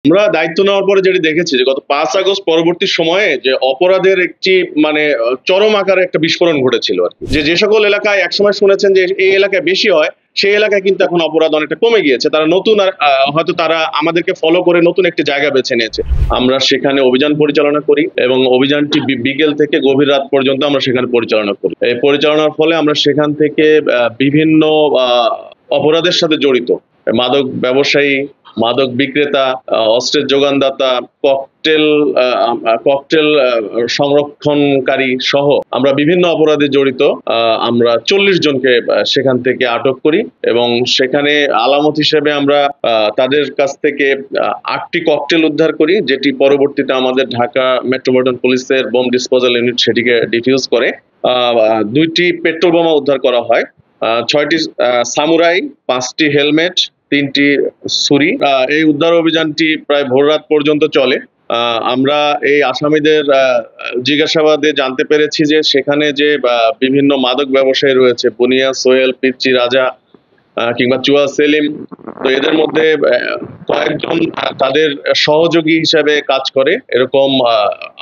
আমরা দায়িত্ব নেওয়ার পরে যেটি দেখেছি যে গত ৫ আগস্ট পরবর্তী সময়ে যে অপরাধের একটি মানে চরম আকারে একটা বিস্ফোরণ ঘটেছিল আরকি। যে সকল এলাকায় একসময় শুনেছেন যে এই এলাকায় বেশি হয়, সেই এলাকায় কিন্তু এখন অপরাধ অনেকটা কমে গিয়েছে। তারা নতুন আর হয়তো তারা আমাদেরকে ফলো করে নতুন একটি জায়গা বেছে নিয়েছে। আমরা সেখানে অভিযান পরিচালনা করি এবং অভিযানটি বিকেল থেকে গভীর রাত পর্যন্ত আমরা সেখানে পরিচালনা করি। এই পরিচালনার ফলে আমরা সেখান থেকে বিভিন্ন আ অপরাধের সাথে জড়িত মাদক ব্যবসায়ী, মাদক বিক্রেতা, অস্ত্রের যোগানদাতা, ককটেল সংরক্ষণকারী সহ আমরা বিভিন্ন অপরাধে জড়িত আমরা ৪০ জনকে সেখান থেকে আটক করি এবং সেখানে আলামত হিসেবে আমরা তাদের কাছ থেকে ৮টি ককটেল উদ্ধার করি, যেটি পরবর্তীতে আমাদের ঢাকা মেট্রোপলিটন পুলিশের বোম ডিসপোজাল ইউনিট সেটিকে ডিফিউজ করে। ২টি পেট্রোল বোমা উদ্ধার করা হয়, ৬টি সামুরাই, ৫টি হেলমেট, ৩টি ছুরি। এই উদ্ধার অভিযানটি প্রায় ভোররাত পর্যন্ত চলে। আমরা এই আসামিদের জিজ্ঞাসাবাদে জানতে পেরেছি যে সেখানে যে বিভিন্ন মাদক ব্যবসায়ী রয়েছে, বুনিয়া, সোহেল, পিচ্চি, রাজা কিংবা চুয়া, সেলিম। তো এদের মধ্যে কয়েকজন তাদের সহযোগী হিসেবে কাজ করে এরকম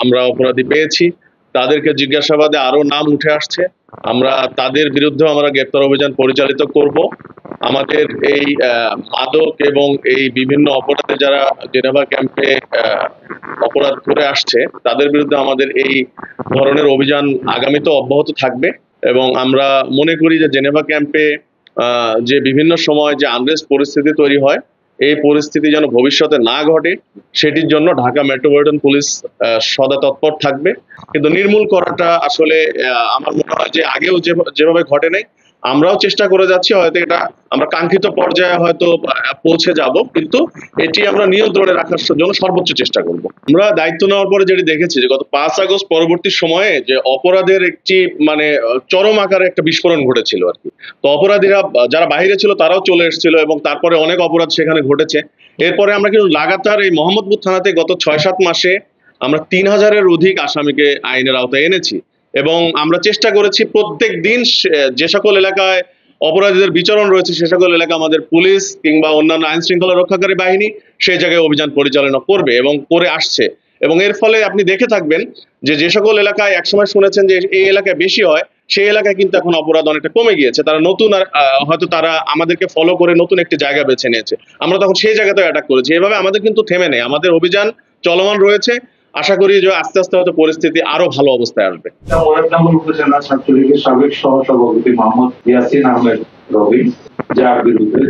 আমরা অপরাধী পেয়েছি। তাদেরকে জিজ্ঞাসাবাদে আরো নাম উঠে আসছে। আমরা তাদের বিরুদ্ধেও আমরা গ্রেপ্তার অভিযান পরিচালিত করব। আমাদের এই মাদক এবং এই বিভিন্ন অপরাধে যারা জেনেভা ক্যাম্পে অপরাধ করে আসছে তাদের বিরুদ্ধে আমাদের এই ধরনের অভিযান আগামীতেও অব্যাহত থাকবে এবং আমরা মনে করি যে জেনেভা ক্যাম্পে যে বিভিন্ন সময় যে আনরেস্ট পরিস্থিতি তৈরি হয়, এই পরিস্থিতি যেন ভবিষ্যতে না ঘটে সেটির জন্য ঢাকা মেট্রোপলিটন পুলিশ সদা তৎপর থাকবে। কিন্তু নির্মূল করাটা আসলে আমার মনে হয় যে আগেও যেভাবে ঘটে নাই, আমরাও চেষ্টা করে যাচ্ছি, হয়তো এটা আমরা কাঙ্ক্ষিত পর্যায়ে হয়তো পৌঁছে যাব, কিন্তু এটি আমরা নিয়ন্ত্রণে রাখার জন্য সর্বোচ্চ চেষ্টা করব। আমরা দায়িত্ব নেওয়ার পরে যেটি দেখেছি যে গত ৫ আগস্ট পরবর্তী সময়ে যে অপরাধের একটি মানে চরম আকারে একটা বিস্ফোরণ ঘটেছিল আরকি। তো অপরাধীরা যারা বাহিরে ছিল তারাও চলে এসেছিল এবং তারপরে অনেক অপরাধ সেখানে ঘটেছে। এরপরে আমরা কিন্তু লাগাতার এই মোহাম্মদপুর থানাতে গত ৬-৭ মাসে আমরা ৩,০০০-এর অধিক আসামিকে আইনের আওতায় এনেছি এবং আমরা চেষ্টা করেছি প্রত্যেক দিন যে সকল এলাকায় অপরাধীদের বিচরণ রয়েছে সে সকল এলাকা আমাদের পুলিশ কিংবা অন্যান্য আইন শৃঙ্খলা রক্ষাকারী বাহিনী সেই জায়গায় অভিযান পরিচালনা করবে এবং করে আসছে। এবং এর ফলে আপনি দেখে থাকবেন যে সকল এলাকায় একসময় শুনেছেন যে এই এলাকায় বেশি হয়, সেই এলাকায় কিন্তু এখন অপরাধ অনেকটা কমে গিয়েছে। তারা নতুন আর হয়তো তারা আমাদেরকে ফলো করে নতুন একটি জায়গা বেছে নিয়েছে। আমরা তখন সেই জায়গাতেও অ্যাটাক করেছি। এভাবে আমাদের কিন্তু থেমে নেই, আমাদের অভিযান চলমান রয়েছে। আশা করি যে আস্তে আস্তে হয়তো পরিস্থিতি আরো ভালো অবস্থায় আসবে। মুরাদনগর উপজেলা ছাত্রলীগের সাবেক সহসভাপতি মোহাম্মদ ইয়াসিন আহমেদ রবি, যার বিরুদ্ধে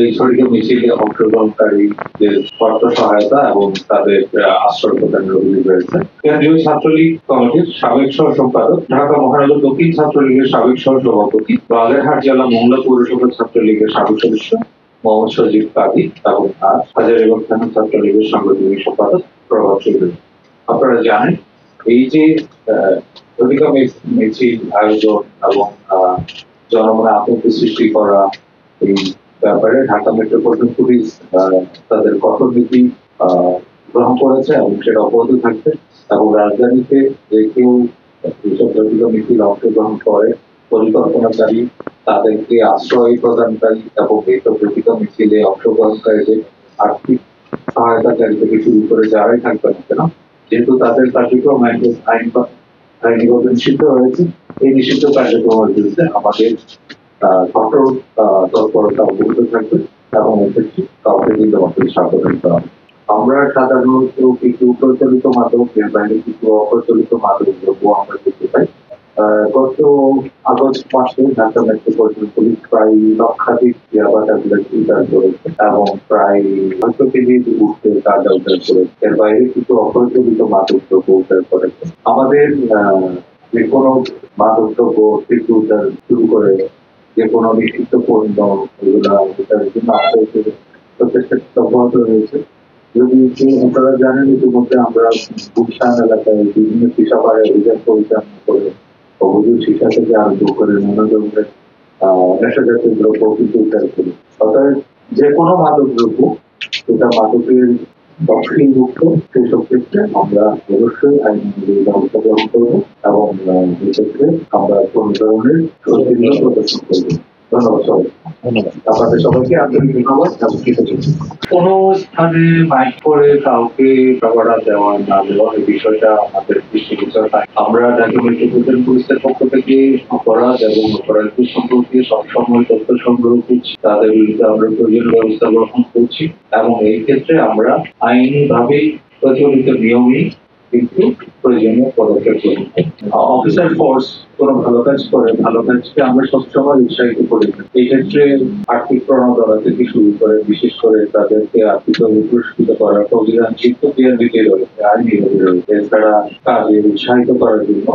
এই শরীর মিছিলে অংশগ্রহণকারীদের অর্থ সহায়তা এবং তাদের আশ্রয় প্রদানের অভিযোগ রয়েছে। কেন্দ্রীয় ছাত্রলীগ কমিটির সাবেক সহ সম্পাদক, ঢাকা মহানগর দক্ষিণ ছাত্রলীগের সাবেক সহ সভাপতি, বাগেরহাট জেলা মংলা পৌরসভা ছাত্রলীগের সাবেক সদস্য মোহাম্মদ সজীব কাজী এবং হাজারীবাগ থানা ছাত্রলীগের সাংগঠনিক সম্পাদক প্রভাব চৌধুরী। আপনারা জানেন এই যে মিছিল আয়োজন এবং জনমনে আতঙ্ক সৃষ্টি করা, এই ব্যাপারে ঢাকা মেট্রোপলিটন পুলিশ তাদের কঠোর নীতি গ্রহণ করেছে এবং সেটা অব্যাহত থাকবে এবং রাজধানীতে যে কেউ এইসব মিছিল অংশগ্রহণ করে পরিকল্পনাকারী, তাদেরকে আশ্রয় প্রদানকারী এবং এইসব মিছিলে অংশগ্রহণকারীদের আর্থিক সহায়তাকারী থেকে শুরু করে যারাই থাকবে না কেন, যেহেতু তাদের কার্যক্রম আইনগত নিষিদ্ধ হয়েছে, এই নিষিদ্ধ কার্যক্রমের বিরুদ্ধে আমাদের কঠোর তৎপরতা অব্যাহত থাকবে এবং এক্ষেত্রে কাউকে কিন্তু আমাদের সাবধান করা হবে। আমরা সাধারণত কিছু প্রচলিত মাদক এর বাইরে কিছু অপ্রচলিত মাদক দ্রব্য আমরা দেখতে পাই। গত আগস্ট মাসে ঢাকা মেট্রোপলিটন পুলিশ প্রায় লক্ষাধিক ইয়াবা ট্যাবলেট উদ্ধার করেছে এবং প্রায় 500 কেজি উঠতে গাঁজা উদ্ধার করেছে। এর বাইরে কিছু অপ্রচলিত মাদক দ্রব্য উদ্ধার করেছে। আমাদের যে কোনো মাদক দ্রব্য থেকে উদ্ধার শুরু করে যে কোনো নিষিদ্ধ পণ্য এগুলা উদ্ধারের জন্য প্রচেষ্টা অব্যাহত রয়েছে। যদি আপনারা জানেন ইতিমধ্যে আমরা গুলশান এলাকায় বিভিন্ন কৃষাবারে অভিযান পরিচালনা করে অবৈধ শিক্ষা থেকে আরম্ভ করে নানা ধরনের নেশাজাতীয় দ্রব্য কিন্তু উদ্ধার করি। অর্থাৎ যে কোনো মাদক দ্রব্য সেটা মাদকের মুক্ত সেসব ক্ষেত্রে আমরা অবশ্যই আইন অনুযায়ী ব্যবস্থা গ্রহণ করবো এবং এক্ষেত্রে আমরা কোন ধরনের প্রদর্শন করবো। ধন্যবাদ সবাই। ধন্যবাদ। আপনাদের সবাইকে আন্তরিক ধন্যবাদ এবং কৃতজ্ঞতা। কোনো স্থানে মাইক করে কাউকে টাকাটা দেওয়া না দেওয়া এই বিষয়টা আমাদের দৃষ্টিগোচর হয়। আমরা ঢাকা মেট্রোপলিটন পুলিশের পক্ষ থেকে অপরাধ এবং অপরাধী সম্পর্কে সবসময় তথ্য সংগ্রহ করছি, তাদের বিরুদ্ধে আমরা প্রয়োজনীয় ব্যবস্থা গ্রহণ করছি এবং এই ক্ষেত্রে আমরা আইনিভাবেই প্রচলিত নিয়মেই কিন্তু প্রয়োজনীয় পদক্ষেপ গ্রহণ করি। অফিসার ফোর্স কোনো ভালো কাজ করে, ভালো কাজকে আমরা সবসময় উৎসাহিত করি। এই ক্ষেত্রে আর্থিক প্রণোদনা থেকে শুরু করে বিশেষ করে তাদেরকে আর্থিকভাবে পুরস্কৃত করার অভিযান কিন্তু বিএনপিতে রয়েছে, আইনিভাবে রয়েছে। এছাড়া কাজে উৎসাহিত করার জন্য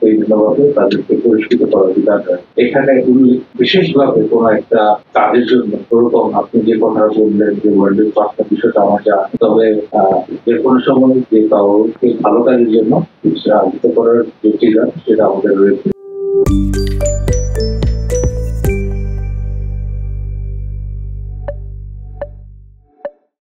বিভিন্নভাবে তাদেরকে পুরস্কৃত করার বিধান রয়েছে। এখানে বিশেষভাবে কোনো একটা কাজের জন্য ওরকম আপনি যে কথা বললেন যে ওয়ার্ল্ডের পাঁচটা বিষয়টা আমার জানা, তবে যে কোনো সময় যে কাউকে ভালো কাজের জন্য উৎসাহিত করার যে চিন্তা সেটা আমাদের রয়েছে।